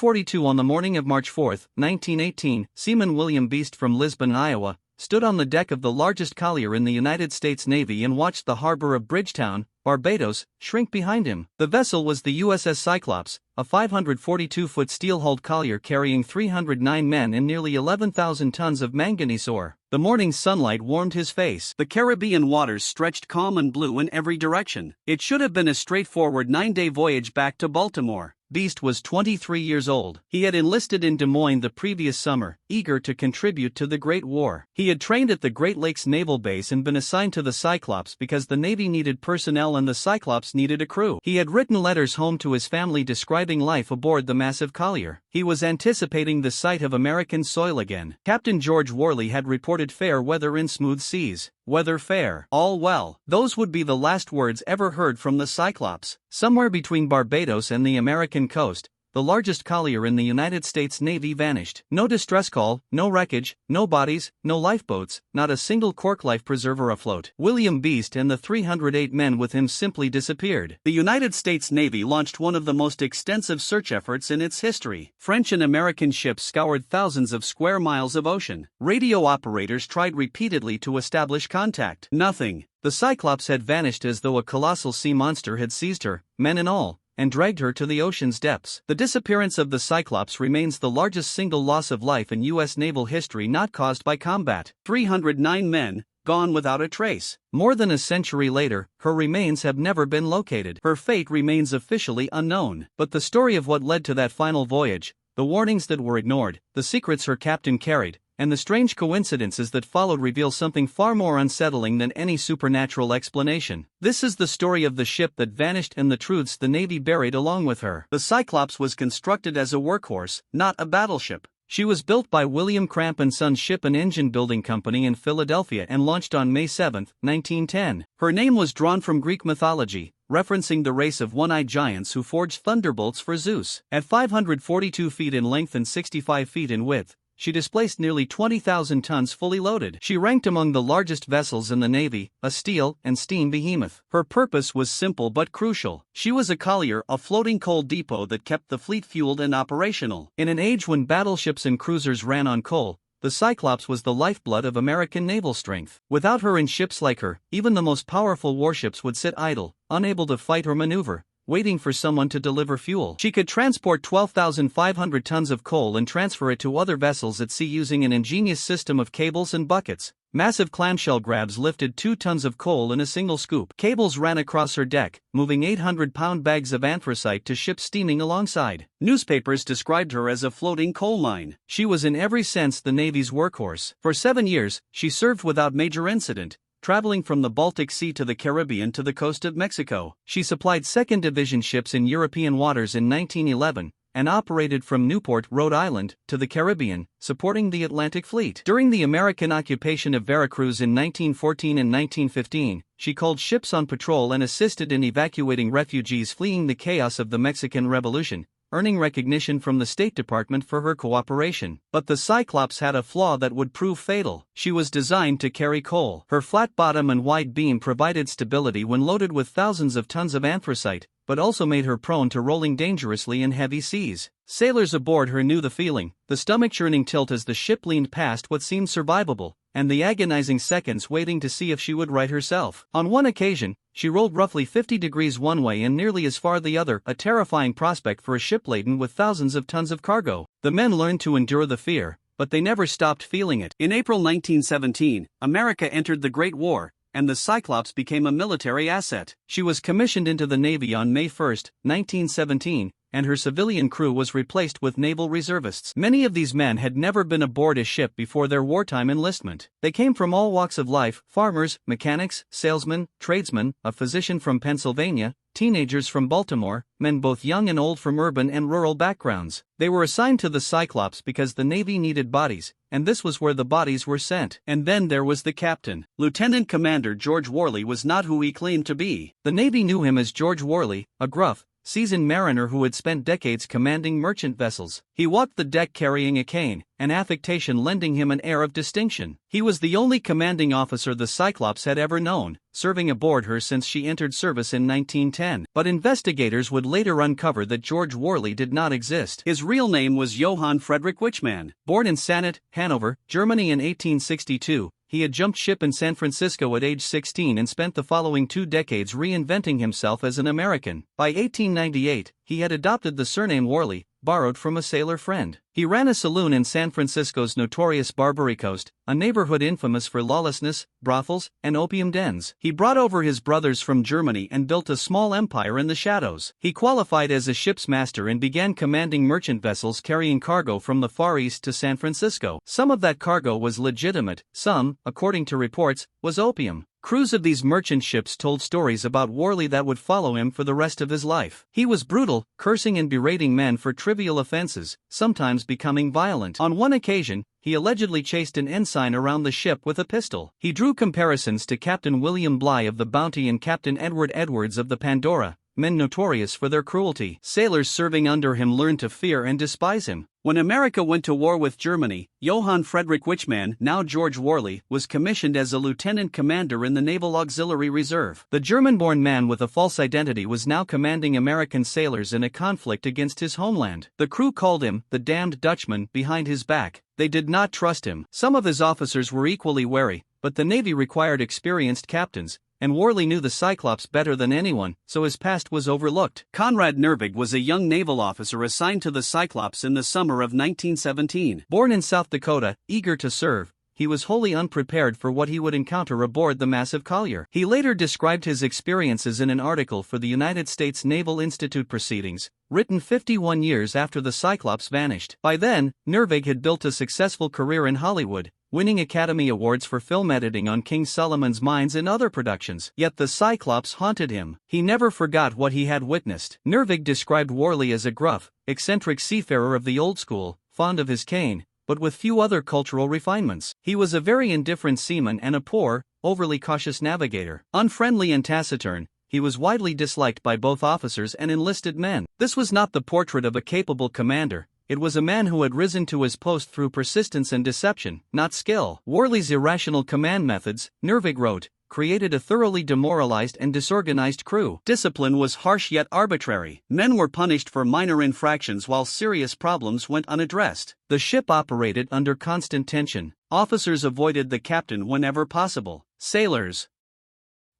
42 On the morning of March 4, 1918, Seaman William Beast from Lisbon, Iowa, stood on the deck of the largest collier in the United States Navy and watched the harbor of Bridgetown, Barbados, shrink behind him. The vessel was the USS Cyclops, a 542-foot steel-hulled collier carrying 309 men and nearly 11,000 tons of manganese ore. The morning sunlight warmed his face. The Caribbean waters stretched calm and blue in every direction. It should have been a straightforward 9-day voyage back to Baltimore. Beast was 23 years old. He had enlisted in Des Moines the previous summer, eager to contribute to the Great War. He had trained at the Great Lakes Naval Base and been assigned to the Cyclops because the Navy needed personnel and the Cyclops needed a crew. He had written letters home to his family describing life aboard the massive collier. He was anticipating the sight of American soil again. Captain George Worley had reported fair weather in smooth seas. Weather fair. All well. Those would be the last words ever heard from the Cyclops. Somewhere between Barbados and the American coast, the largest collier in the United States Navy vanished. No distress call, no wreckage, no bodies, no lifeboats, not a single cork life preserver afloat. William Beast and the 308 men with him simply disappeared. The United States Navy launched one of the most extensive search efforts in its history. French and American ships scoured thousands of square miles of ocean. Radio operators tried repeatedly to establish contact. Nothing. The Cyclops had vanished as though a colossal sea monster had seized her, men and all, and dragged her to the ocean's depths. The disappearance of the Cyclops remains the largest single loss of life in U.S. naval history not caused by combat. 309 men, gone without a trace. More than a century later, her remains have never been located. Her fate remains officially unknown. But the story of what led to that final voyage, the warnings that were ignored, the secrets her captain carried, and the strange coincidences that followed reveal something far more unsettling than any supernatural explanation. This is the story of the ship that vanished and the truths the Navy buried along with her. The Cyclops was constructed as a workhorse, not a battleship. She was built by William Cramp & Sons Ship and Engine Building Company in Philadelphia and launched on May 7, 1910. Her name was drawn from Greek mythology, referencing the race of one-eyed giants who forged thunderbolts for Zeus. At 542 feet in length and 65 feet in width, she displaced nearly 20,000 tons fully loaded. She ranked among the largest vessels in the Navy, a steel and steam behemoth. Her purpose was simple but crucial. She was a collier, a floating coal depot that kept the fleet fueled and operational. In an age when battleships and cruisers ran on coal, the Cyclops was the lifeblood of American naval strength. Without her and ships like her, even the most powerful warships would sit idle, unable to fight or maneuver, waiting for someone to deliver fuel. She could transport 12,500 tons of coal and transfer it to other vessels at sea using an ingenious system of cables and buckets. Massive clamshell grabs lifted 2 tons of coal in a single scoop. Cables ran across her deck, moving 800-pound bags of anthracite to ships steaming alongside. Newspapers described her as a floating coal mine. She was in every sense the Navy's workhorse. For 7 years, she served without major incident, traveling from the Baltic Sea to the Caribbean to the coast of Mexico. She supplied 2nd Division ships in European waters in 1911, and operated from Newport, Rhode Island, to the Caribbean, supporting the Atlantic Fleet. During the American occupation of Veracruz in 1914 and 1915, she called ships on patrol and assisted in evacuating refugees fleeing the chaos of the Mexican Revolution, earning recognition from the State Department for her cooperation. But the Cyclops had a flaw that would prove fatal. She was designed to carry coal. Her flat bottom and wide beam provided stability when loaded with thousands of tons of anthracite, but also made her prone to rolling dangerously in heavy seas. Sailors aboard her knew the feeling, the stomach-churning tilt as the ship leaned past what seemed survivable, and the agonizing seconds waiting to see if she would right herself. On one occasion, she rolled roughly 50 degrees one way and nearly as far the other, a terrifying prospect for a ship laden with thousands of tons of cargo. The men learned to endure the fear, but they never stopped feeling it. In April 1917, America entered the Great War, and the Cyclops became a military asset. She was commissioned into the Navy on May 1, 1917, and her civilian crew was replaced with naval reservists. Many of these men had never been aboard a ship before their wartime enlistment. They came from all walks of life: farmers, mechanics, salesmen, tradesmen, a physician from Pennsylvania, teenagers from Baltimore, men both young and old from urban and rural backgrounds. They were assigned to the Cyclops because the Navy needed bodies, and this was where the bodies were sent. And then there was the captain. Lieutenant Commander George Worley was not who he claimed to be. The Navy knew him as George Worley, a gruff, seasoned mariner who had spent decades commanding merchant vessels. He walked the deck carrying a cane, an affectation lending him an air of distinction. He was the only commanding officer the Cyclops had ever known, serving aboard her since she entered service in 1910. But investigators would later uncover that George Worley did not exist. His real name was Johann Friedrich Wichmann. Born in Sanett, Hanover, Germany in 1862, he had jumped ship in San Francisco at age 16 and spent the following 2 decades reinventing himself as an American. By 1898, he had adopted the surname Worley, borrowed from a sailor friend. He ran a saloon in San Francisco's notorious Barbary Coast, a neighborhood infamous for lawlessness, brothels, and opium dens. He brought over his brothers from Germany and built a small empire in the shadows. He qualified as a ship's master and began commanding merchant vessels carrying cargo from the Far East to San Francisco. Some of that cargo was legitimate, some, according to reports, was opium. Crews of these merchant ships told stories about Worley that would follow him for the rest of his life. He was brutal, cursing and berating men for trivial offenses, sometimes becoming violent. On one occasion, he allegedly chased an ensign around the ship with a pistol. He drew comparisons to Captain William Bligh of the Bounty and Captain Edward Edwards of the Pandora, men notorious for their cruelty. Sailors serving under him learned to fear and despise him. When America went to war with Germany, Johann Friedrich Wichmann, now George Worley, was commissioned as a lieutenant commander in the Naval Auxiliary Reserve. The German-born man with a false identity was now commanding American sailors in a conflict against his homeland. The crew called him the damned Dutchman behind his back. They did not trust him. Some of his officers were equally wary, but the Navy required experienced captains, and Worley knew the Cyclops better than anyone, so his past was overlooked. Conrad Nervig was a young naval officer assigned to the Cyclops in the summer of 1917. Born in South Dakota, eager to serve, he was wholly unprepared for what he would encounter aboard the massive collier. He later described his experiences in an article for the United States Naval Institute Proceedings, written 51 years after the Cyclops vanished. By then, Nervig had built a successful career in Hollywood, winning Academy Awards for film editing on King Solomon's Mines and other productions. Yet the Cyclops haunted him. He never forgot what he had witnessed. Nervig described Worley as a gruff, eccentric seafarer of the old school, fond of his cane, but with few other cultural refinements. He was a very indifferent seaman and a poor, overly cautious navigator. Unfriendly and taciturn, he was widely disliked by both officers and enlisted men. This was not the portrait of a capable commander. It was a man who had risen to his post through persistence and deception, not skill. Worley's irrational command methods, Nervig wrote, created a thoroughly demoralized and disorganized crew. Discipline was harsh yet arbitrary. Men were punished for minor infractions while serious problems went unaddressed. The ship operated under constant tension. Officers avoided the captain whenever possible. Sailors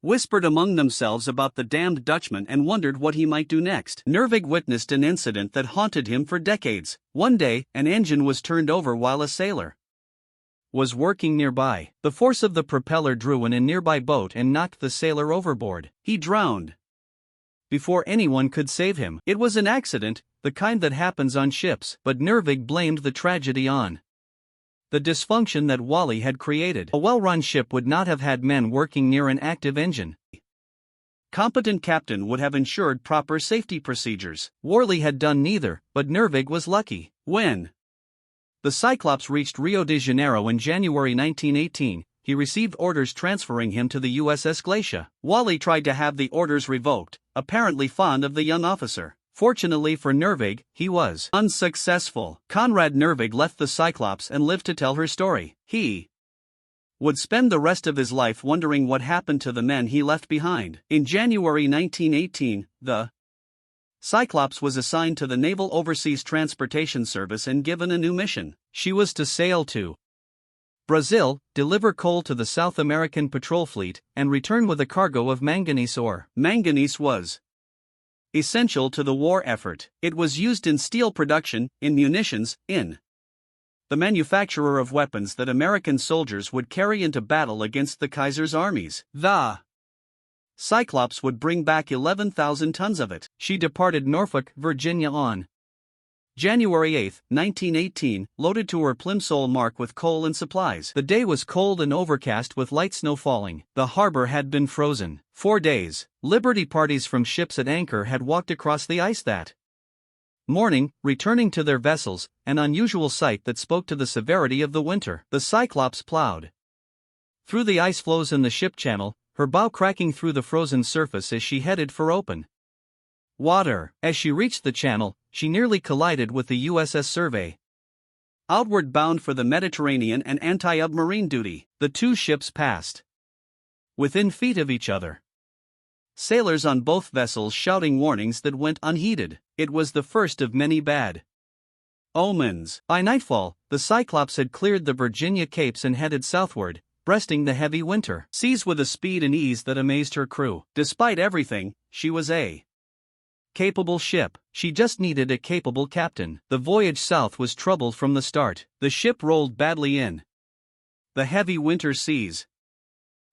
whispered among themselves about the damned Dutchman and wondered what he might do next. Nervig witnessed an incident that haunted him for decades. One day, an engine was turned over while a sailor was working nearby. The force of the propeller drew in a nearby boat and knocked the sailor overboard. He drowned before anyone could save him. It was an accident, the kind that happens on ships, but Nervig blamed the tragedy on the dysfunction that Worley had created. A well-run ship would not have had men working near an active engine. Competent captain would have ensured proper safety procedures. Worley had done neither, but Nervig was lucky. When the Cyclops reached Rio de Janeiro in January 1918, he received orders transferring him to the USS Glacia. Worley tried to have the orders revoked, apparently fond of the young officer. Fortunately for Nervig, he was unsuccessful. Conrad Nervig left the Cyclops and lived to tell her story. He would spend the rest of his life wondering what happened to the men he left behind. In January 1918, the Cyclops was assigned to the Naval Overseas Transportation Service and given a new mission. She was to sail to Brazil, deliver coal to the South American Patrol Fleet, and return with a cargo of manganese ore. Manganese was essential to the war effort. It was used in steel production, in munitions, in the manufacture of weapons that American soldiers would carry into battle against the Kaiser's armies. The Cyclops would bring back 11,000 tons of it. She departed Norfolk, Virginia on January 8, 1918, loaded to her Plimsoll mark with coal and supplies. The day was cold and overcast with light snow falling. The harbor had been frozen. 4 days. Liberty parties from ships at anchor had walked across the ice that morning, returning to their vessels, an unusual sight that spoke to the severity of the winter. The Cyclops plowed through the ice floes in the ship channel, her bow cracking through the frozen surface as she headed for open water. As she reached the channel, she nearly collided with the USS Survey. Outward bound for the Mediterranean and anti-submarine duty, the two ships passed within feet of each other. Sailors on both vessels shouting warnings that went unheeded. It was the first of many bad omens. By nightfall, the Cyclops had cleared the Virginia Capes and headed southward, breasting the heavy winter seas with a speed and ease that amazed her crew. Despite everything, she was a capable ship. She just needed a capable captain. The voyage south was troubled from the start. The ship rolled badly in the heavy winter seas,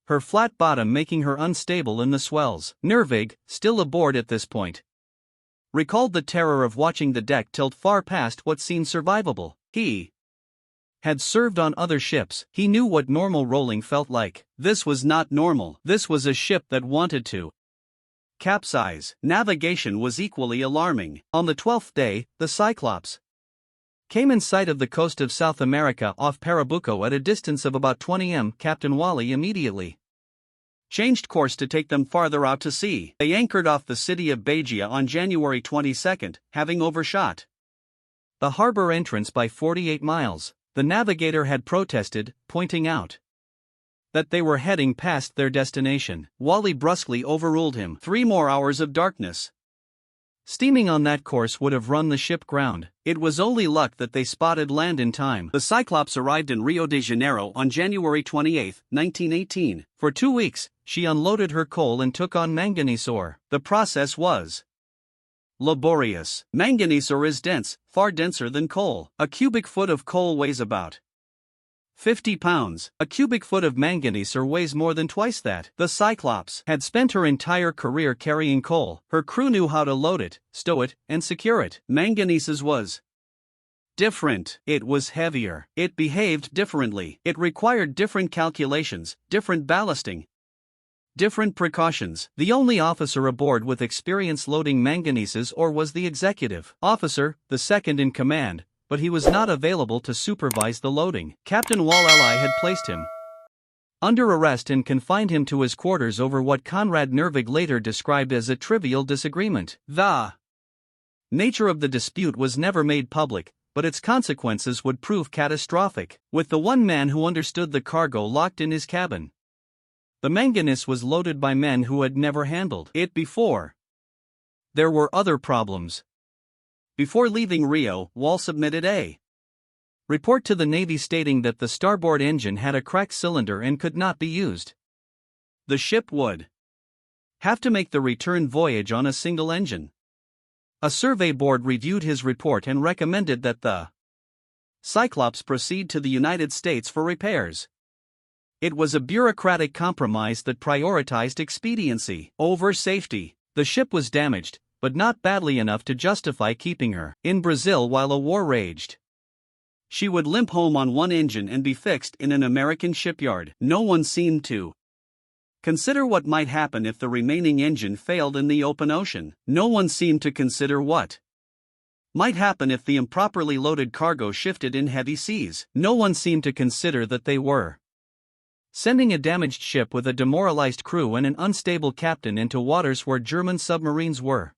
her flat bottom making her unstable in the swells. Nervig, still aboard at this point, recalled the terror of watching the deck tilt far past what seemed survivable. He had served on other ships. He knew what normal rolling felt like. This was not normal. This was a ship that wanted to capsize. Navigation was equally alarming. On the 12th day, the Cyclops came in sight of the coast of South America off Pernambuco at a distance of about 20 m. Captain Wally immediately changed course to take them farther out to sea. They anchored off the city of Bahia on January 22, having overshot the harbor entrance by 48 miles. The navigator had protested, pointing out that they were heading past their destination. Wally brusquely overruled him. 3 more hours of darkness. Steaming on that course would have run the ship ground. It was only luck that they spotted land in time. The Cyclops arrived in Rio de Janeiro on January 28, 1918. For 2 weeks, she unloaded her coal and took on manganese ore. The process was laborious. Manganese ore is dense, far denser than coal. A cubic foot of coal weighs about 50 pounds. A cubic foot of manganese ore weighs more than twice that. The Cyclops had spent her entire career carrying coal. Her crew knew how to load it, stow it, and secure it. Manganese was different. It was heavier. It behaved differently. It required different calculations, different ballasting, different precautions. The only officer aboard with experience loading manganeses ore was the executive officer, the second in command, but he was not available to supervise the loading. Captain WWII had placed him under arrest and confined him to his quarters over what Conrad Nervig later described as a trivial disagreement. The nature of the dispute was never made public, but its consequences would prove catastrophic. With the one man who understood the cargo locked in his cabin, the manganese was loaded by men who had never handled it before. There were other problems. Before leaving Rio, Wall submitted a report to the Navy stating that the starboard engine had a cracked cylinder and could not be used. The ship would have to make the return voyage on a single engine. A survey board reviewed his report and recommended that the Cyclops proceed to the United States for repairs. It was a bureaucratic compromise that prioritized expediency over safety. The ship was damaged, but not badly enough to justify keeping her in Brazil while a war raged. She would limp home on one engine and be fixed in an American shipyard. No one seemed to consider what might happen if the remaining engine failed in the open ocean. No one seemed to consider what might happen if the improperly loaded cargo shifted in heavy seas. No one seemed to consider that they were sending a damaged ship with a demoralized crew and an unstable captain into waters where German submarines were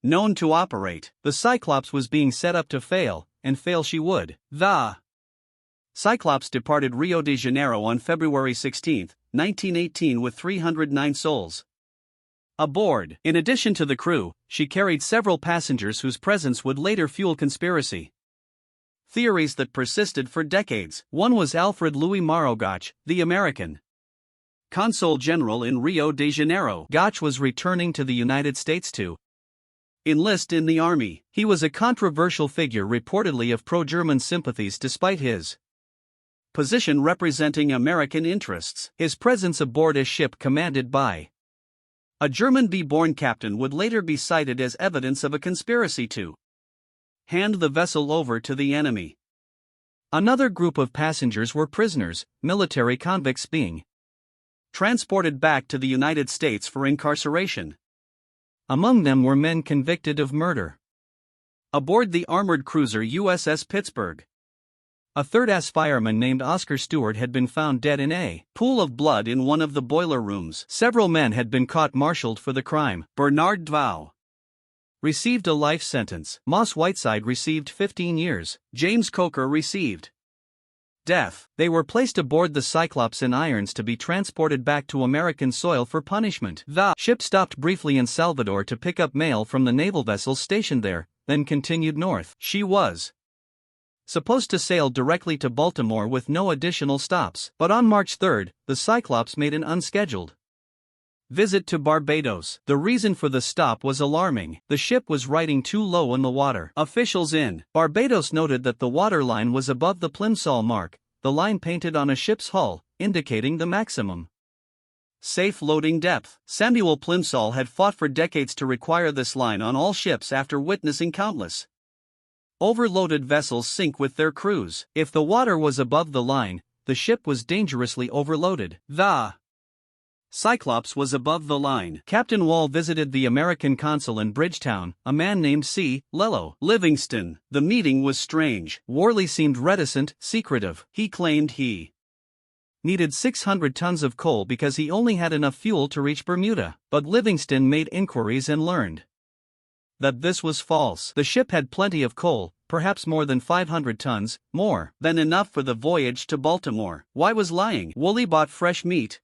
known to operate. The Cyclops was being set up to fail, and fail she would. The Cyclops departed Rio de Janeiro on February 16, 1918 with 309 souls aboard. In addition to the crew, she carried several passengers whose presence would later fuel conspiracy theories that persisted for decades. One was Alfred Louis Mauro Gach, the American consul general in Rio de Janeiro. Gach was returning to the United States to enlist in the army. He was a controversial figure, reportedly of pro-German sympathies despite his position representing American interests. His presence aboard a ship commanded by a German-born captain would later be cited as evidence of a conspiracy to hand the vessel over to the enemy. Another group of passengers were prisoners, military convicts being transported back to the United States for incarceration. Among them were men convicted of murder. Aboard the armored cruiser USS Pittsburgh, a third-ass fireman named Oscar Stewart had been found dead in a pool of blood in one of the boiler rooms. Several men had been court-martialed for the crime. Bernard Dvau, received a life sentence. Moss Whiteside received 15 years. James Coker received death. They were placed aboard the Cyclops in irons to be transported back to American soil for punishment. The ship stopped briefly in Salvador to pick up mail from the naval vessels stationed there, then continued north. She was supposed to sail directly to Baltimore with no additional stops. But on March 3, the Cyclops made an unscheduled visit to Barbados. The reason for the stop was alarming. The ship was riding too low in the water. Officials in Barbados noted that the water line was above the Plimsoll mark, the line painted on a ship's hull, indicating the maximum safe loading depth. Samuel Plimsoll had fought for decades to require this line on all ships after witnessing countless overloaded vessels sink with their crews. If the water was above the line, the ship was dangerously overloaded. The Cyclops was above the line. Captain Wall visited the American consul in Bridgetown, a man named C. Lello Livingston. The meeting was strange. Worley seemed reticent, secretive. He claimed he needed 600 tons of coal because he only had enough fuel to reach Bermuda. But Livingston made inquiries and learned that this was false. The ship had plenty of coal, perhaps more than 500 tons, more than enough for the voyage to Baltimore. Why was lying? Woolley bought fresh meat,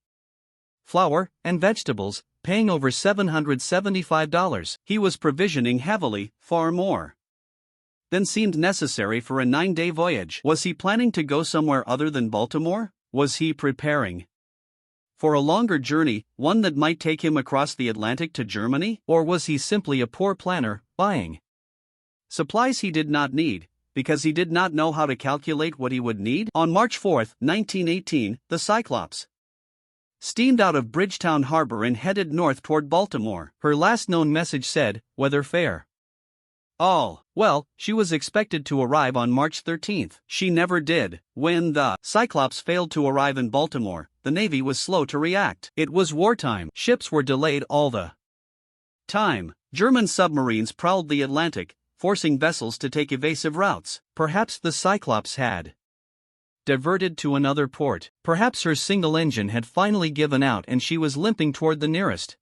flour, and vegetables, paying over $775. He was provisioning heavily, far more than seemed necessary for a 9-day voyage. Was he planning to go somewhere other than Baltimore? Was he preparing for a longer journey, one that might take him across the Atlantic to Germany? Or was he simply a poor planner, buying supplies he did not need, because he did not know how to calculate what he would need? On March 4, 1918, the Cyclops steamed out of Bridgetown Harbor and headed north toward Baltimore. Her last known message said, "Weather fair." All well, she was expected to arrive on March 13. She never did. When the Cyclops failed to arrive in Baltimore, the Navy was slow to react. It was wartime. Ships were delayed all the time. German submarines prowled the Atlantic, forcing vessels to take evasive routes. Perhaps the Cyclops had diverted to another port. Perhaps her single engine had finally given out and she was limping toward the nearest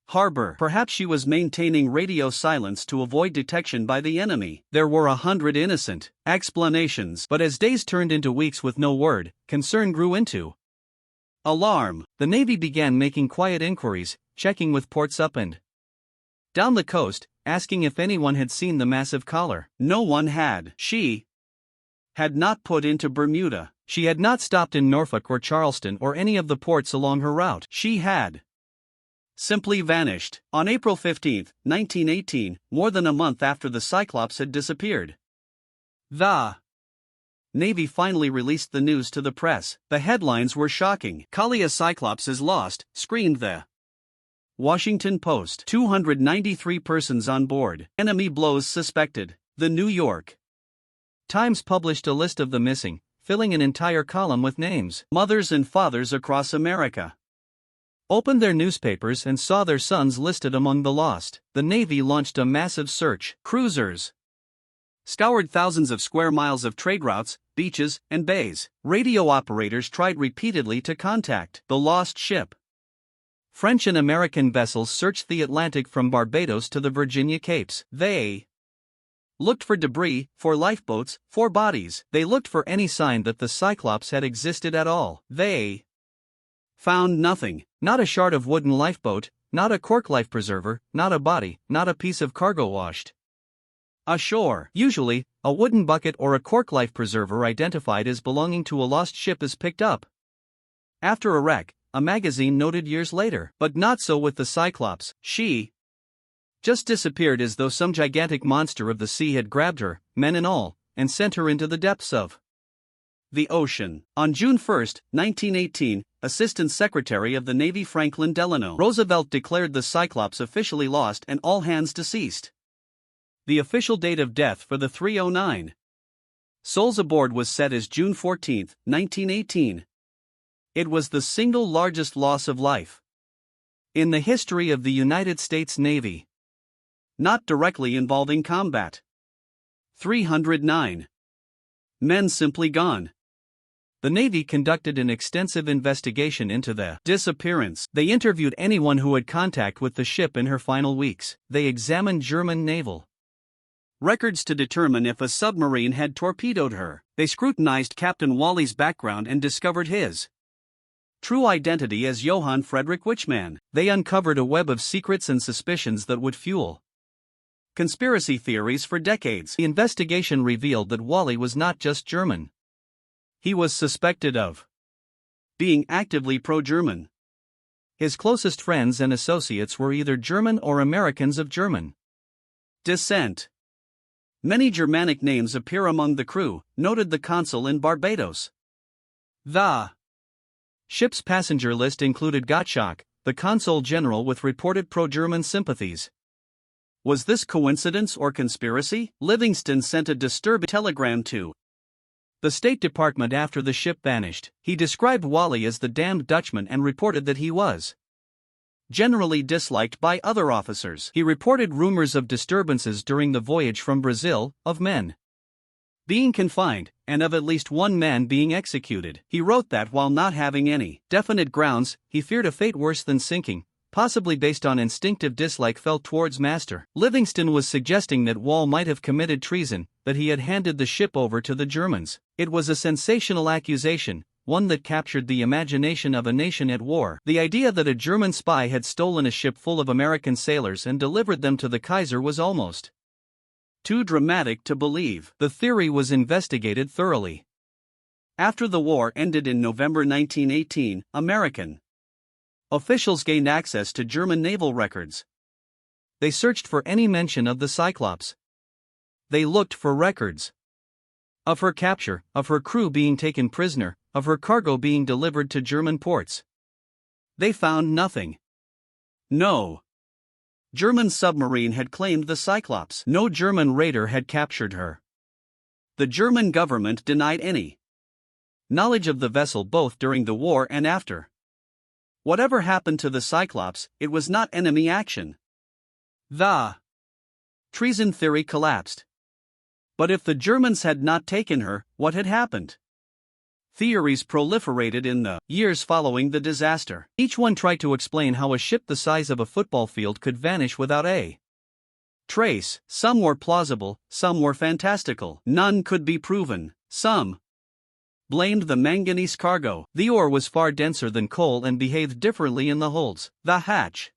harbor. Perhaps she was maintaining radio silence to avoid detection by the enemy. There were 100 innocent explanations, but as days turned into weeks with no word, concern grew into alarm. The Navy began making quiet inquiries, checking with ports up and down the coast, asking if anyone had seen the massive collar. No one had. She had not put into Bermuda. She had not stopped in Norfolk or Charleston or any of the ports along her route. She had simply vanished. On April 15, 1918, more than a month after the Cyclops had disappeared, the Navy finally released the news to the press. The headlines were shocking. "Kalia Cyclops is lost," screamed the Washington Post. 293 persons on board. Enemy blows suspected. The New York Times published a list of the missing, filling an entire column with names. Mothers and fathers across America opened their newspapers and saw their sons listed among the lost. The Navy launched a massive search. Cruisers scoured thousands of square miles of trade routes, beaches, and bays. Radio operators tried repeatedly to contact the lost ship. French and American vessels searched the Atlantic from Barbados to the Virginia Capes. They looked for debris, for lifeboats, for bodies. They looked for any sign that the Cyclops had existed at all. They found nothing. Not a shard of wooden lifeboat, not a cork life preserver, not a body, not a piece of cargo washed ashore. Usually, a wooden bucket or a cork life preserver identified as belonging to a lost ship is picked up after a wreck, a magazine noted years later. But not so with the Cyclops. She just disappeared as though some gigantic monster of the sea had grabbed her, men and all, and sent her into the depths of the ocean. On June 1, 1918, Assistant Secretary of the Navy Franklin Delano Roosevelt declared the Cyclops officially lost and all hands deceased. The official date of death for the 309 souls aboard was set as June 14, 1918. It was the single largest loss of life in the history of the United States Navy, not directly involving combat. 309 men simply gone. The Navy conducted an extensive investigation into the disappearance. They interviewed anyone who had contact with the ship in her final weeks. They examined German naval records to determine if a submarine had torpedoed her. They scrutinized Captain Wally's background and discovered his true identity as Johann Friedrich Wichmann. They uncovered a web of secrets and suspicions that would fuel conspiracy theories for decades. The investigation revealed that Wally was not just German. He was suspected of being actively pro-German. His closest friends and associates were either German or Americans of German descent. Many Germanic names appear among the crew, noted the consul in Barbados. The ship's passenger list included Gottschalk, the consul general with reported pro-German sympathies. Was this coincidence or conspiracy? Livingston sent a disturbing telegram to the State Department after the ship vanished. He described Wally as the damned Dutchman and reported that he was generally disliked by other officers. He reported rumors of disturbances during the voyage from Brazil, of men being confined, and of at least one man being executed. He wrote that while not having any definite grounds, he feared a fate worse than sinking, possibly based on instinctive dislike felt towards master. Livingston was suggesting that Wall might have committed treason, that he had handed the ship over to the Germans. It was a sensational accusation, one that captured the imagination of a nation at war. The idea that a German spy had stolen a ship full of American sailors and delivered them to the Kaiser was almost too dramatic to believe. The theory was investigated thoroughly. After the war ended in November 1918, American officials gained access to German naval records. They searched for any mention of the Cyclops. They looked for records of her capture, of her crew being taken prisoner, of her cargo being delivered to German ports. They found nothing. No German submarine had claimed the Cyclops. No German raider had captured her. The German government denied any knowledge of the vessel both during the war and after. Whatever happened to the Cyclops, it was not enemy action. The treason theory collapsed. But if the Germans had not taken her, what had happened? Theories proliferated in the years following the disaster. Each one tried to explain how a ship the size of a football field could vanish without a trace. Some were plausible, some were fantastical. None could be proven. Some blamed the manganese cargo. The ore was far denser than coal and behaved differently in the holds. The hatch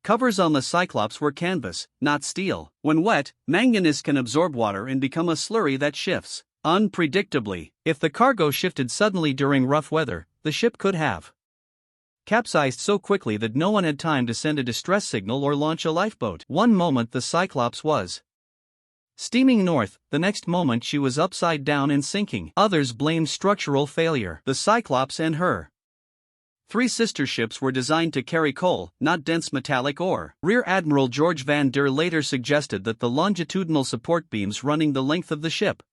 covers on the Cyclops were canvas, not steel. When wet, manganese can absorb water and become a slurry that shifts unpredictably. If the cargo shifted suddenly during rough weather, the ship could have capsized so quickly that no one had time to send a distress signal or launch a lifeboat. One moment the Cyclops was steaming north, the next moment she was upside down and sinking. Others blamed structural failure. The Cyclops and her three sister ships were designed to carry coal, not dense metallic ore. Rear Admiral George Van Der later suggested that the longitudinal support beams running the length of the ship,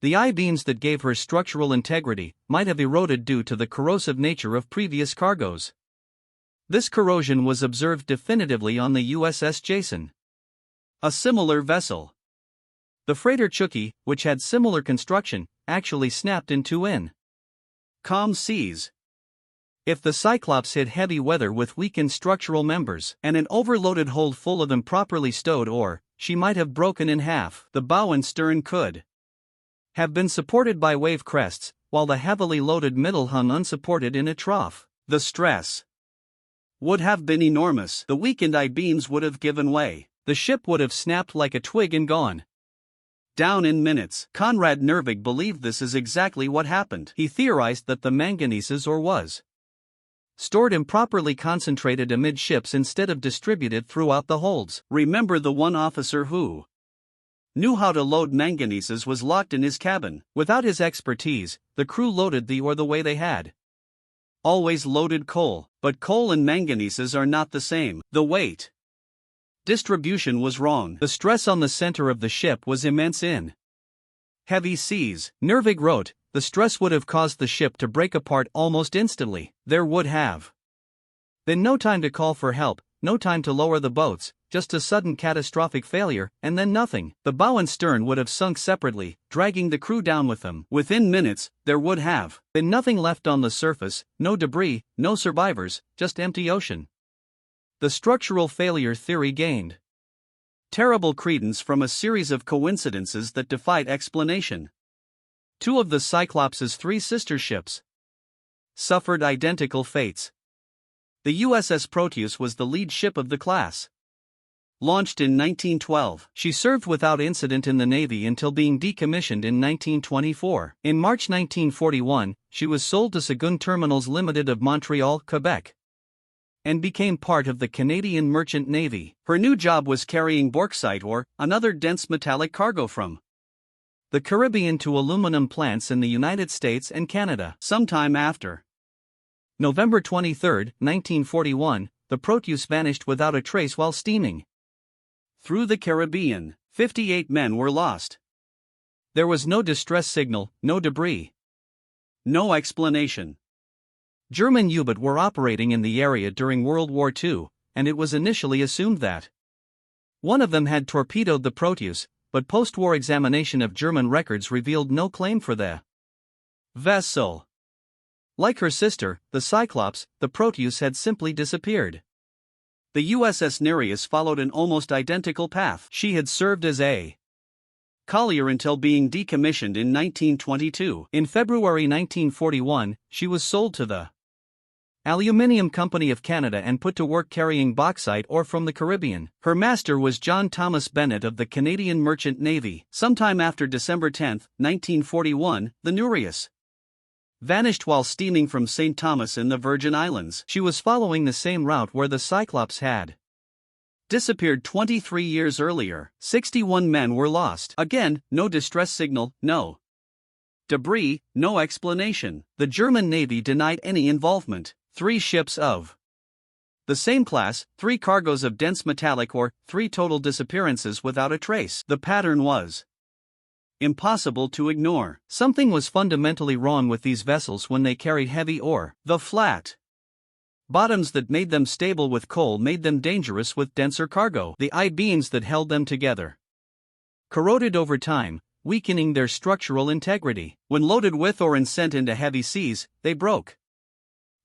the I-beams that gave her structural integrity, might have eroded due to the corrosive nature of previous cargoes. This corrosion was observed definitively on the USS Jason, a similar vessel. The freighter Chucky, which had similar construction, actually snapped in two in calm seas. If the Cyclops hit heavy weather with weakened structural members and an overloaded hold full of improperly stowed ore, she might have broken in half. The bow and stern could have been supported by wave crests, while the heavily loaded middle hung unsupported in a trough. The stress would have been enormous. The weakened I-beams would have given way. The ship would have snapped like a twig and gone down in minutes. Conrad Nervig believed this is exactly what happened. He theorized that the manganeses ore was stored improperly concentrated amidships instead of distributed throughout the holds. Remember, the one officer who knew how to load manganeses was locked in his cabin. Without his expertise, the crew loaded the ore the way they had always loaded coal. But coal and manganeses are not the same. The weight distribution was wrong. The stress on the center of the ship was immense in heavy seas. Nervig wrote, the stress would have caused the ship to break apart almost instantly. There would have been no time to call for help, no time to lower the boats, just a sudden catastrophic failure, and then nothing. The bow and stern would have sunk separately, dragging the crew down with them. Within minutes, there would have been nothing left on the surface, no debris, no survivors, just empty ocean. The structural failure theory gained terrible credence from a series of coincidences that defied explanation. Two of the Cyclops' three sister ships suffered identical fates. The USS Proteus was the lead ship of the class. Launched in 1912, she served without incident in the Navy until being decommissioned in 1924. In March 1941, she was sold to Sagunt Terminals Limited of Montreal, Quebec, and became part of the Canadian Merchant Navy. Her new job was carrying bauxite ore, another dense metallic cargo from the Caribbean to aluminum plants in the United States and Canada. Sometime after November 23, 1941, the Proteus vanished without a trace while steaming through the Caribbean. 58 men were lost. There was no distress signal, no debris, no explanation. German U-boats were operating in the area during World War II, and it was initially assumed that one of them had torpedoed the Proteus, but post-war examination of German records revealed no claim for the vessel. Like her sister, the Cyclops, the Proteus had simply disappeared. The USS Nereus followed an almost identical path. She had served as a collier until being decommissioned in 1922. In February 1941, she was sold to the Aluminium Company of Canada and put to work carrying bauxite ore from the Caribbean. Her master was John Thomas Bennett of the Canadian Merchant Navy. Sometime after December 10, 1941, the Nereus vanished while steaming from St. Thomas in the Virgin Islands. She was following the same route where the Cyclops had disappeared 23 years earlier. 61 men were lost. Again, no distress signal, no debris, no explanation. The German Navy denied any involvement. 3 ships of the same class, 3 cargoes of dense metallic ore, 3 total disappearances without a trace. The pattern was impossible to ignore. Something was fundamentally wrong with these vessels when they carried heavy ore. The flat bottoms that made them stable with coal made them dangerous with denser cargo. The I-beams that held them together corroded over time, weakening their structural integrity. When loaded with ore and sent into heavy seas, they broke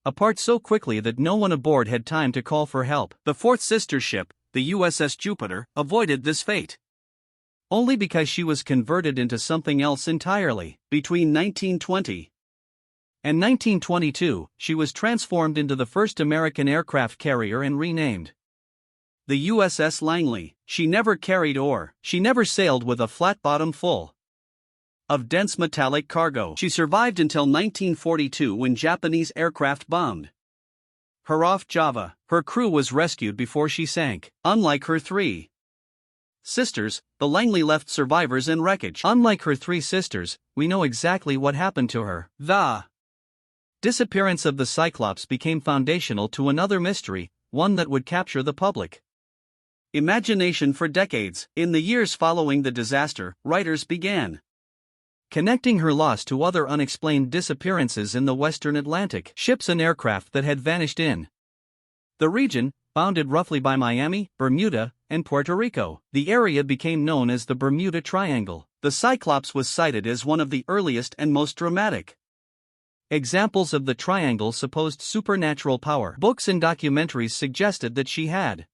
apart so quickly that no one aboard had time to call for help. The fourth sister ship, the USS Jupiter, avoided this fate only because she was converted into something else entirely. Between 1920 and 1922, she was transformed into the first American aircraft carrier and renamed the USS Langley. She never carried ore. She never sailed with a flat bottom full of dense metallic cargo. She survived until 1942 when Japanese aircraft bombed her off Java. Her crew was rescued before she sank. Unlike her 3 sisters, the Langley left survivors in wreckage. Unlike her 3 sisters, we know exactly what happened to her. The disappearance of the Cyclops became foundational to another mystery, one that would capture the public imagination for decades. In the years following the disaster, writers began connecting her loss to other unexplained disappearances in the Western Atlantic. Ships and aircraft that had vanished in the region, bounded roughly by Miami, Bermuda, and Puerto Rico. The area became known as the Bermuda Triangle. The Cyclops was cited as one of the earliest and most dramatic examples of the triangle's supposed supernatural power. Books and documentaries suggested that she had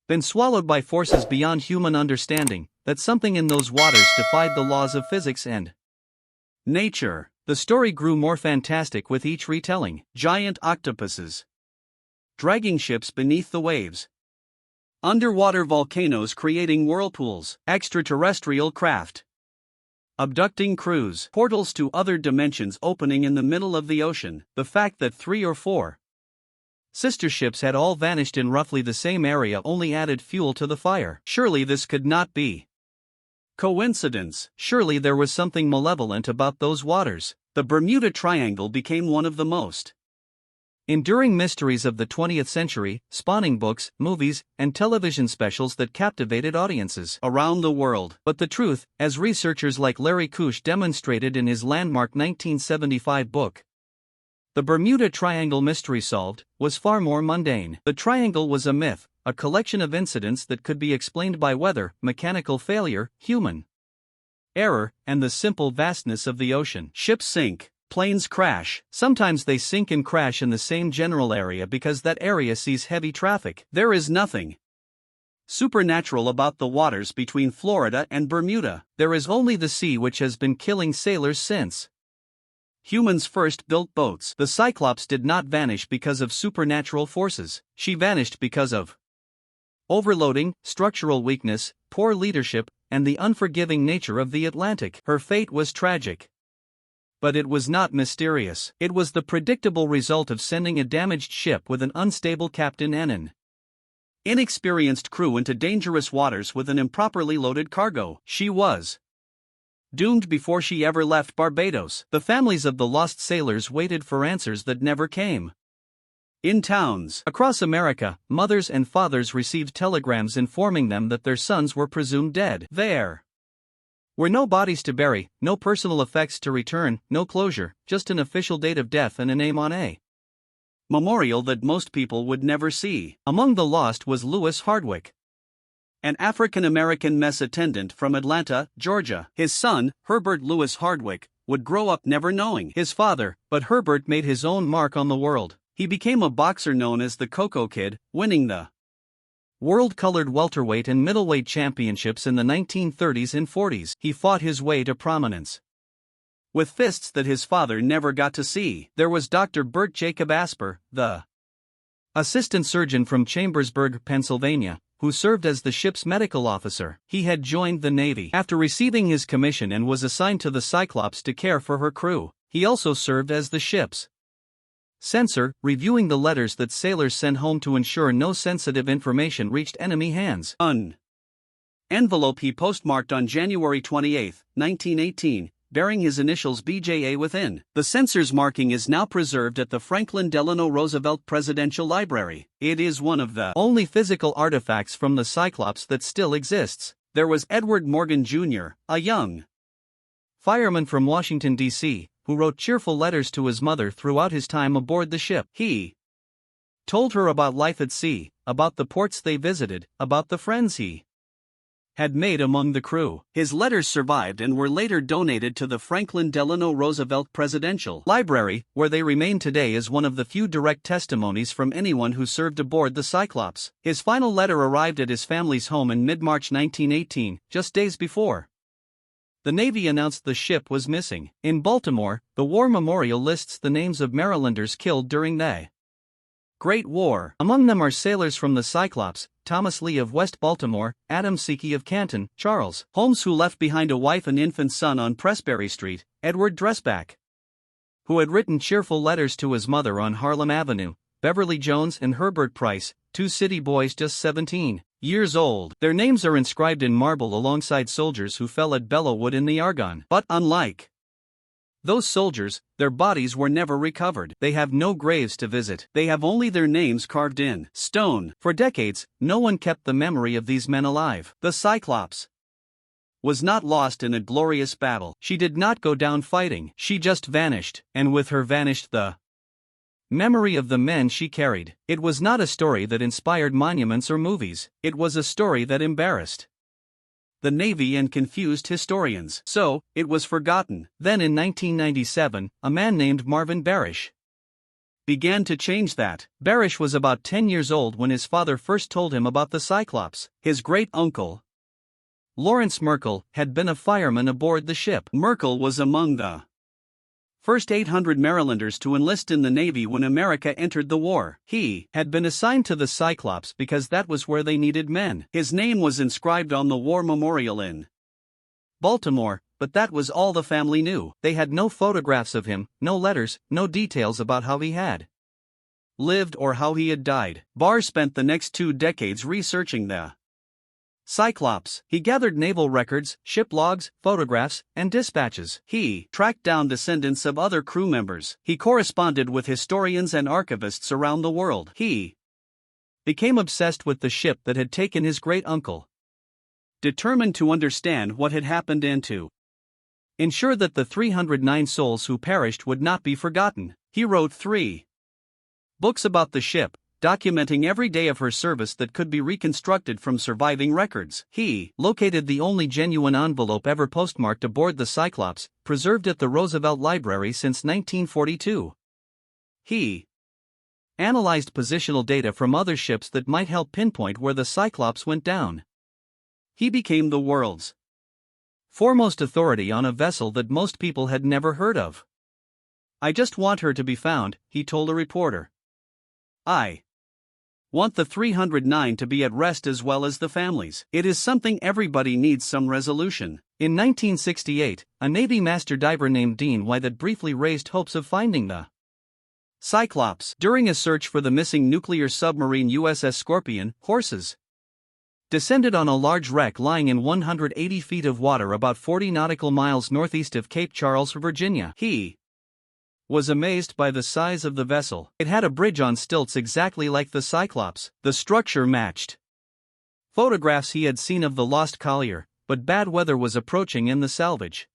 been swallowed by forces beyond human understanding, that something in those waters defied the laws of physics and nature. The story grew more fantastic with each retelling. Giant octopuses dragging ships beneath the waves, underwater volcanoes creating whirlpools, extraterrestrial craft abducting crews, portals to other dimensions opening in the middle of the ocean. The fact that 3 or 4 sister ships had all vanished in roughly the same area only added fuel to the fire. Surely this could not be coincidence. Surely there was something malevolent about those waters. The Bermuda Triangle became one of the most enduring mysteries of the 20th century, spawning books, movies, and television specials that captivated audiences around the world. But the truth, as researchers like Larry Kusch demonstrated in his landmark 1975 book, The Bermuda Triangle Mystery Solved, was far more mundane. The triangle was a myth, a collection of incidents that could be explained by weather, mechanical failure, human error, and the simple vastness of the ocean. Ships sink, planes crash. Sometimes they sink and crash in the same general area because that area sees heavy traffic. There is nothing supernatural about the waters between Florida and Bermuda. There is only the sea, which has been killing sailors since humans first built boats. The Cyclops did not vanish because of supernatural forces. She vanished because of overloading, structural weakness, poor leadership, and the unforgiving nature of the Atlantic. Her fate was tragic. But it was not mysterious. It was the predictable result of sending a damaged ship with an unstable captain and an inexperienced crew into dangerous waters with an improperly loaded cargo. She was doomed before she ever left Barbados. The families of the lost sailors waited for answers that never came. In towns across America, mothers and fathers received telegrams informing them that their sons were presumed dead. There were no bodies to bury, no personal effects to return, no closure, just an official date of death and a name on a memorial that most people would never see. Among the lost was Lewis Hardwick, an African-American mess attendant from Atlanta, Georgia. His son, Herbert Lewis Hardwick, would grow up never knowing his father, but Herbert made his own mark on the world. He became a boxer known as the Coco Kid, winning the world-colored welterweight and middleweight championships in the 1930s and 40s. He fought his way to prominence with fists that his father never got to see. There was Dr. Bert Jacob Asper, the assistant surgeon from Chambersburg, Pennsylvania, who served as the ship's medical officer. He had joined the Navy after receiving his commission and was assigned to the Cyclops to care for her crew. He also served as the ship's censor, reviewing the letters that sailors sent home to ensure no sensitive information reached enemy hands. An envelope he postmarked on January 28, 1918, bearing his initials BJA within. The censor's marking is now preserved at the Franklin Delano Roosevelt Presidential Library. It is one of the only physical artifacts from the Cyclops that still exists. There was Edward Morgan Jr., a young fireman from Washington, D.C., who wrote cheerful letters to his mother throughout his time aboard the ship. He told her about life at sea, about the ports they visited, about the friends he had made among the crew. His letters survived and were later donated to the Franklin Delano Roosevelt Presidential Library, where they remain today as one of the few direct testimonies from anyone who served aboard the Cyclops. His final letter arrived at his family's home in mid-March 1918, just days before the Navy announced the ship was missing. In Baltimore, the War Memorial lists the names of Marylanders killed during the Great War. Among them are sailors from the Cyclops, Thomas Lee of West Baltimore, Adam Seekey of Canton, Charles Holmes, who left behind a wife and infant son on Pressbury Street, Edward Dressback, who had written cheerful letters to his mother on Harlem Avenue, Beverly Jones and Herbert Price, two city boys just 17 years old. Their names are inscribed in marble alongside soldiers who fell at Bellewood in the Argonne. But unlike those soldiers, their bodies were never recovered. They have no graves to visit. They have only their names carved in stone. For decades, no one kept the memory of these men alive. The Cyclops was not lost in a glorious battle. She did not go down fighting. She just vanished, and with her vanished the memory of the men she carried. It was not a story that inspired monuments or movies. It was a story that embarrassed the Navy and confused historians. So, it was forgotten. Then in 1997, a man named Marvin Barish began to change that. Barish was about 10 years old when his father first told him about the Cyclops. His great-uncle, Lawrence Merkel, had been a fireman aboard the ship. Merkel was among the first 800 Marylanders to enlist in the Navy when America entered the war. He had been assigned to the Cyclops because that was where they needed men. His name was inscribed on the War Memorial in Baltimore, but that was all the family knew. They had no photographs of him, no letters, no details about how he had lived or how he had died. Barr spent the next 2 decades researching the Cyclops. He gathered naval records, ship logs, photographs, and dispatches. He tracked down descendants of other crew members. He corresponded with historians and archivists around the world. He became obsessed with the ship that had taken his great-uncle, determined to understand what had happened and to ensure that the 309 souls who perished would not be forgotten. He wrote 3 books about the ship, documenting every day of her service that could be reconstructed from surviving records. He located the only genuine envelope ever postmarked aboard the Cyclops, preserved at the Roosevelt Library since 1942. He analyzed positional data from other ships that might help pinpoint where the Cyclops went down. He became the world's foremost authority on a vessel that most people had never heard of. "I just want her to be found," he told a reporter. "I want the 309 to be at rest as well as the families. It is something everybody needs some resolution." In 1968, a Navy master diver named Dean Wyatt briefly raised hopes of finding the Cyclops during a search for the missing nuclear submarine USS Scorpion. Horses descended on a large wreck lying in 180 feet of water about 40 nautical miles northeast of Cape Charles, Virginia. He was amazed by the size of the vessel. It had a bridge on stilts exactly like the Cyclops. The structure matched photographs he had seen of the lost collier, but bad weather was approaching and the salvage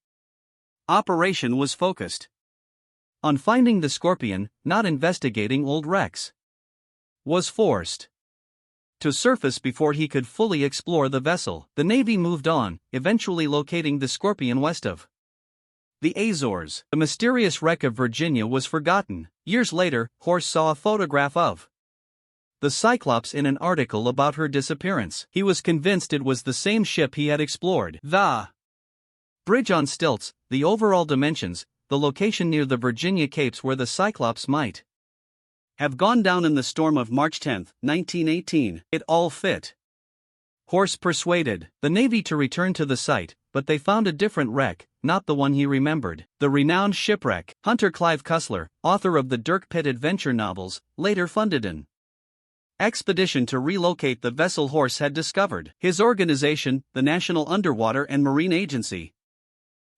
operation was focused on finding the Scorpion, not investigating old wrecks. Was forced to surface before he could fully explore the vessel. The Navy moved on, eventually locating the Scorpion west of the Azores. The mysterious wreck of Virginia was forgotten. Years later, Horse saw a photograph of the Cyclops in an article about her disappearance. He was convinced it was the same ship he had explored. The bridge on stilts, the overall dimensions, the location near the Virginia Capes where the Cyclops might have gone down in the storm of March 10, 1918, it all fit. Horse persuaded the Navy to return to the site, but they found a different wreck, not the one he remembered. The renowned shipwreck. Hunter Clive Cussler, author of the Dirk Pitt adventure novels, later funded an expedition to relocate the vessel Horse had discovered. His organization, the National Underwater and Marine Agency,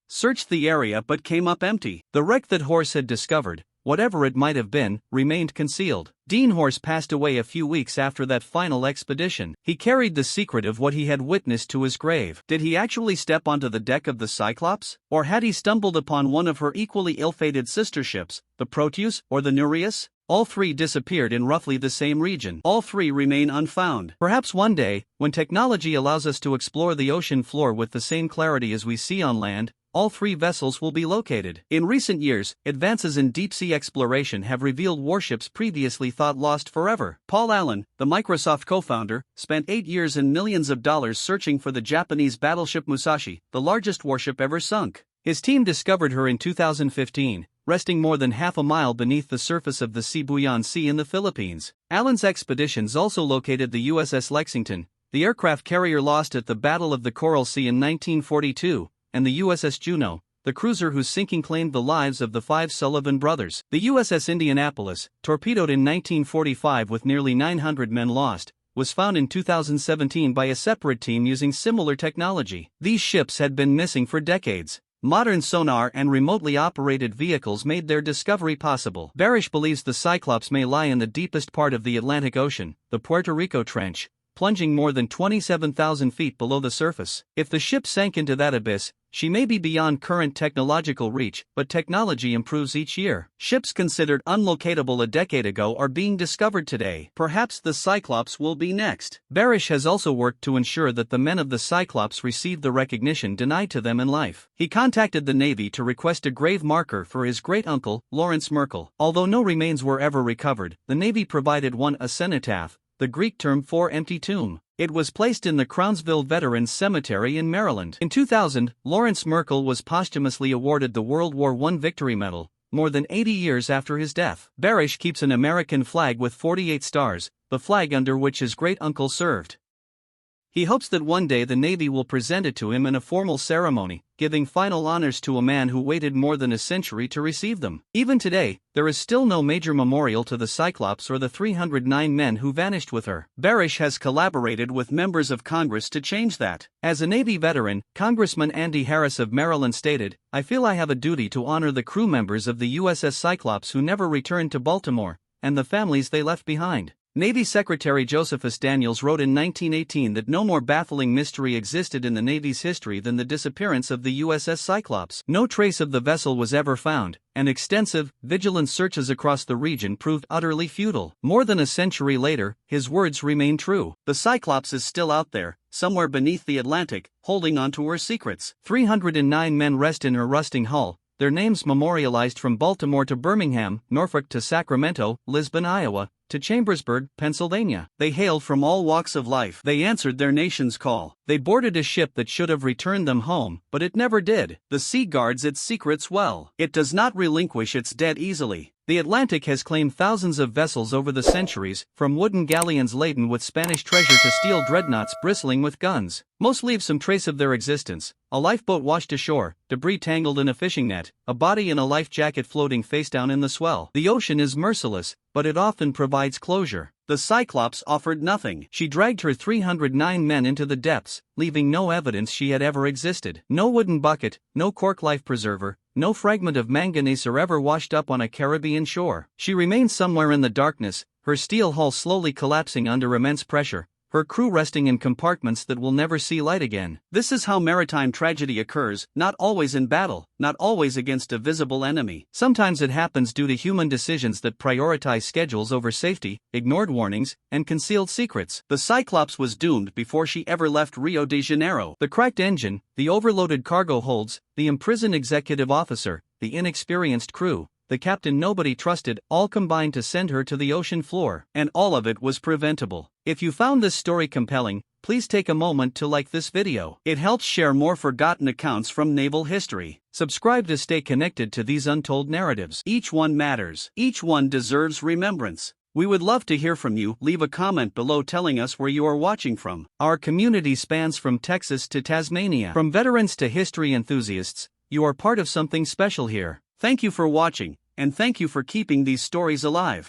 searched the area but came up empty. The wreck that Horse had discovered, whatever it might have been, remained concealed. Dean Horse passed away a few weeks after that final expedition. He carried the secret of what he had witnessed to his grave. Did he actually step onto the deck of the Cyclops? Or had he stumbled upon one of her equally ill-fated sister ships, the Proteus or the Nereus? All three disappeared in roughly the same region. All three remain unfound. Perhaps one day, when technology allows us to explore the ocean floor with the same clarity as we see on land, all three vessels will be located. In recent years, advances in deep-sea exploration have revealed warships previously thought lost forever. Paul Allen, the Microsoft co-founder, spent 8 years and millions of dollars searching for the Japanese battleship Musashi, the largest warship ever sunk. His team discovered her in 2015, resting more than half a mile beneath the surface of the Sibuyan Sea in the Philippines. Allen's expeditions also located the USS Lexington, the aircraft carrier lost at the Battle of the Coral Sea in 1942, and the USS Juneau, the cruiser whose sinking claimed the lives of the 5 Sullivan brothers. The USS Indianapolis, torpedoed in 1945 with nearly 900 men lost, was found in 2017 by a separate team using similar technology. These ships had been missing for decades. Modern sonar and remotely operated vehicles made their discovery possible. Barish believes the Cyclops may lie in the deepest part of the Atlantic Ocean, the Puerto Rico Trench, plunging more than 27,000 feet below the surface. If the ship sank into that abyss, she may be beyond current technological reach, but technology improves each year. Ships considered unlocatable a decade ago are being discovered today. Perhaps the Cyclops will be next. Barish has also worked to ensure that the men of the Cyclops receive the recognition denied to them in life. He contacted the Navy to request a grave marker for his great-uncle, Lawrence Merkel. Although no remains were ever recovered, the Navy provided one, a cenotaph, the Greek term for empty tomb. It was placed in the Crownsville Veterans Cemetery in Maryland. In 2000, Lawrence Merkel was posthumously awarded the World War I Victory Medal, more than 80 years after his death. Barish keeps an American flag with 48 stars, the flag under which his great-uncle served. He hopes that one day the Navy will present it to him in a formal ceremony, giving final honors to a man who waited more than a century to receive them. Even today, there is still no major memorial to the Cyclops or the 309 men who vanished with her. Barish has collaborated with members of Congress to change that. As a Navy veteran, Congressman Andy Harris of Maryland stated, "I feel I have a duty to honor the crew members of the USS Cyclops who never returned to Baltimore, and the families they left behind." Navy Secretary Josephus Daniels wrote in 1918 that no more baffling mystery existed in the Navy's history than the disappearance of the USS Cyclops. No trace of the vessel was ever found, and extensive, vigilant searches across the region proved utterly futile. More than a century later, his words remain true. The Cyclops is still out there, somewhere beneath the Atlantic, holding on to her secrets. 309 men rest in her rusting hull, their names memorialized from Baltimore to Birmingham, Norfolk to Sacramento, Lisbon, Iowa, to Chambersburg, Pennsylvania. They hailed from all walks of life. They answered their nation's call. They boarded a ship that should have returned them home, but it never did. The sea guards its secrets well. It does not relinquish its dead easily. The Atlantic has claimed thousands of vessels over the centuries, from wooden galleons laden with Spanish treasure to steel dreadnoughts bristling with guns. Most leave some trace of their existence: a lifeboat washed ashore, debris tangled in a fishing net, a body in a life jacket floating face down in the swell. The ocean is merciless, but it often provides closure. The Cyclops offered nothing. She dragged her 309 men into the depths, leaving no evidence she had ever existed. No wooden bucket, no cork life preserver, no fragment of manganese are ever washed up on a Caribbean shore. She remains somewhere in the darkness, her steel hull slowly collapsing under immense pressure, her crew resting in compartments that will never see light again. This is how maritime tragedy occurs, not always in battle, not always against a visible enemy. Sometimes it happens due to human decisions that prioritize schedules over safety, ignored warnings, and concealed secrets. The Cyclops was doomed before she ever left Rio de Janeiro. The cracked engine, the overloaded cargo holds, the imprisoned executive officer, the inexperienced crew, the captain nobody trusted, all combined to send her to the ocean floor. And all of it was preventable. If you found this story compelling, please take a moment to like this video. It helps share more forgotten accounts from naval history. Subscribe to stay connected to these untold narratives. Each one matters. Each one deserves remembrance. We would love to hear from you. Leave a comment below telling us where you are watching from. Our community spans from Texas to Tasmania. From veterans to history enthusiasts, you are part of something special here. Thank you for watching, and thank you for keeping these stories alive.